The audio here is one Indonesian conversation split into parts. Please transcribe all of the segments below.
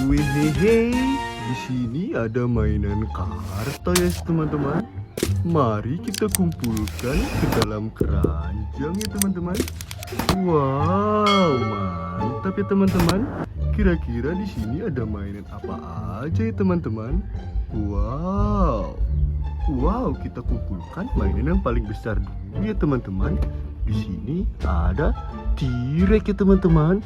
Wehehe, di sini ada mainan kartu ya teman-teman. Mari kita kumpulkan ke dalam keranjang ya teman-teman. Wow, mantap ya teman-teman. Kira-kira di sini ada mainan apa aja ya teman-teman? Wow, kita kumpulkan mainan yang paling besar dulu ya teman-teman. Di sini ada T-Rex ya teman-teman.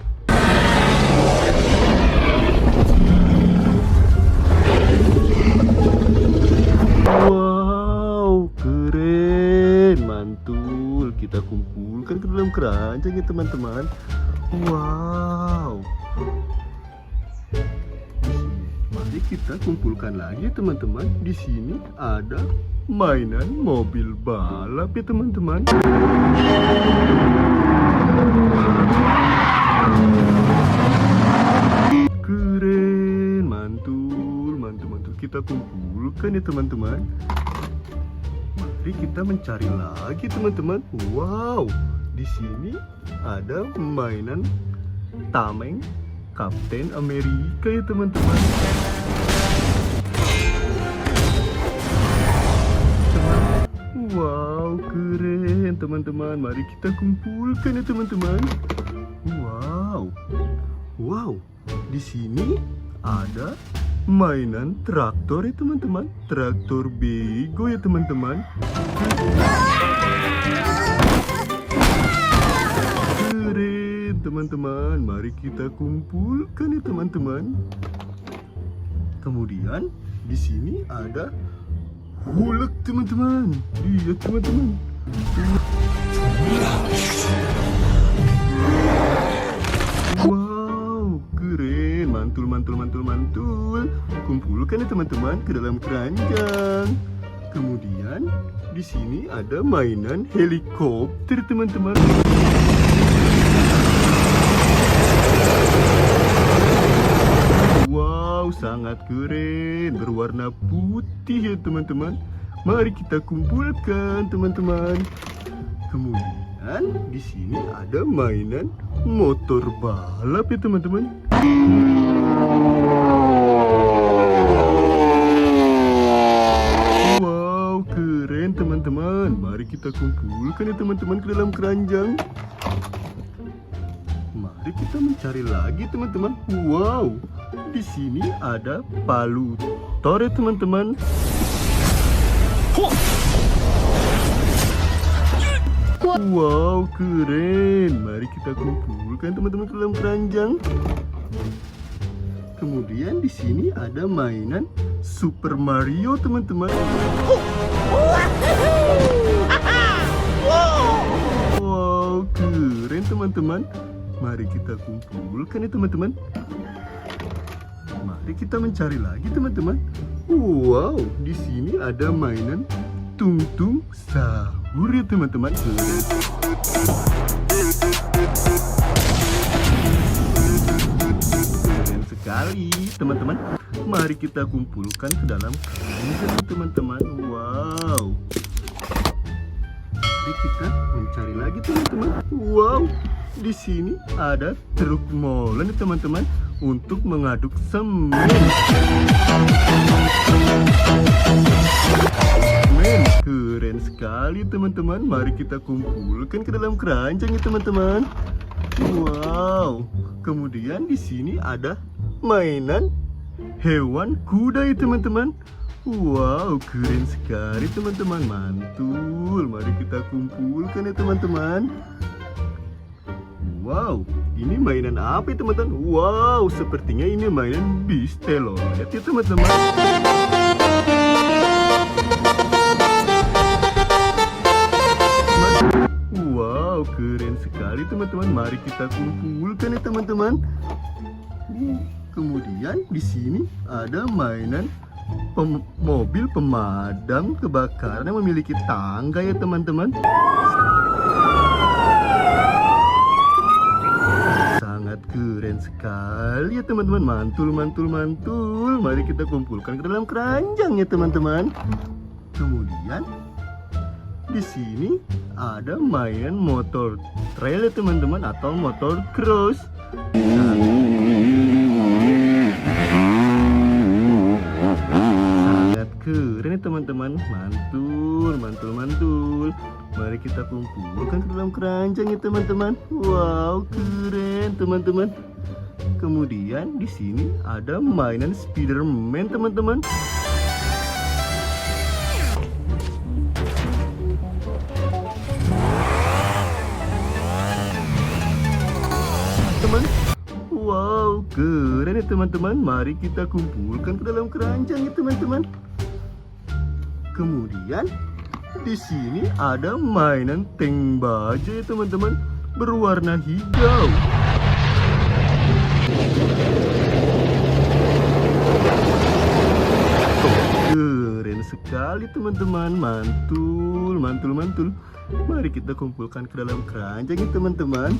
Wow, keren, mantul. Kita kumpulkan ke dalam keranjang ya teman-teman. Wow. Mari kita kumpulkan lagi ya teman-teman. Di sini ada mainan mobil balap ya teman-teman. Keren, mantul. Kita kumpulkan ya teman-teman. Mari kita mencari lagi teman-teman. Wow, di sini ada mainan tameng Kapten Amerika ya teman-teman. Wow, keren teman-teman. Mari kita kumpulkan ya teman-teman. Wow, di sini ada mainan traktor ya teman-teman. Traktor bego ya teman-teman. Keren teman-teman. Mari kita kumpulkan ya teman-teman. Kemudian di sini ada Hulk teman-teman. Lihat teman-teman. Wow, keren, mantul. Kumpulkan ya teman-teman ke dalam keranjang. Kemudian di sini ada mainan helikopter teman-teman. Wow, sangat keren, berwarna putih ya teman-teman. Mari kita kumpulkan teman-teman. Kemudian di sini ada mainan motor balap ya teman-teman. Wow, keren teman-teman. Mari kita kumpulkan ya teman-teman ke dalam keranjang. Mari kita mencari lagi teman-teman. Wow, di sini ada Palutor ya teman-teman. Wow, keren. Mari kita kumpulkan teman-teman ke dalam keranjang. Kemudian di sini ada mainan Super Mario teman-teman. Wow, keren teman-teman. Mari kita kumpulkan ya teman-teman. Mari kita mencari lagi teman-teman. Wow, di sini ada mainan Tung Tung Sahur ya teman-teman. Keren sekali teman-teman. Mari kita kumpulkan ke dalam keranjang teman-teman. Wow. Mari kita mencari lagi teman-teman. Wow, di sini ada truk molen teman-teman untuk mengaduk semen. Keren sekali teman-teman. Mari kita kumpulkan ke dalam keranjang ya teman-teman. Wow. Kemudian di sini ada mainan hewan kuda ya teman-teman. Wow, keren sekali teman-teman. Mantul. Mari kita kumpulkan ya teman-teman. Wow, ini mainan apa ya teman-teman? Wow, sepertinya ini mainan Bisteloid ya teman-teman. Wow, keren sekali teman-teman. Mari kita kumpulkan ya teman-teman. Kemudian di sini ada mainan mobil pemadam kebakaran yang memiliki tangga ya teman-teman. Sangat keren sekali ya teman-teman. Mantul. Mari kita kumpulkan ke dalam keranjang ya teman-teman. Kemudian di sini ada mainan motor trail ya teman-teman, atau motor cross. teman-teman. Mantul, mantul, mantul. Mari kita kumpulkan ke dalam keranjang ya teman-teman. Wow, keren teman-teman. Kemudian di sini ada mainan Spiderman teman-teman. Teman, wow, keren ya teman-teman. Mari kita kumpulkan ke dalam keranjang ya teman-teman. Kemudian di sini ada mainan tank baja ya teman-teman, berwarna hijau. Keren sekali teman-teman. Mantul, mantul, mantul. Mari kita kumpulkan ke dalam keranjang ya teman-teman.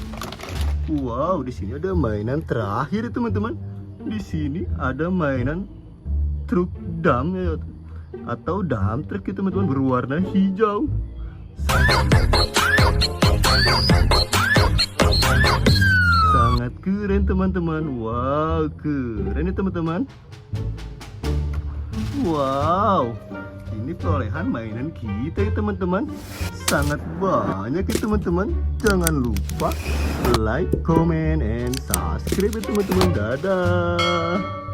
Wow, di sini ada mainan terakhir ya teman-teman. Di sini ada mainan truk dump ya, atau dump truck ya teman-teman, berwarna hijau. Sangat keren teman-teman. Wow, keren ya teman-teman. Wow, ini perolehan mainan kita ya teman-teman. Sangat banyak ya teman-teman. Jangan lupa like, comment, and subscribe ya teman-teman. Dadah.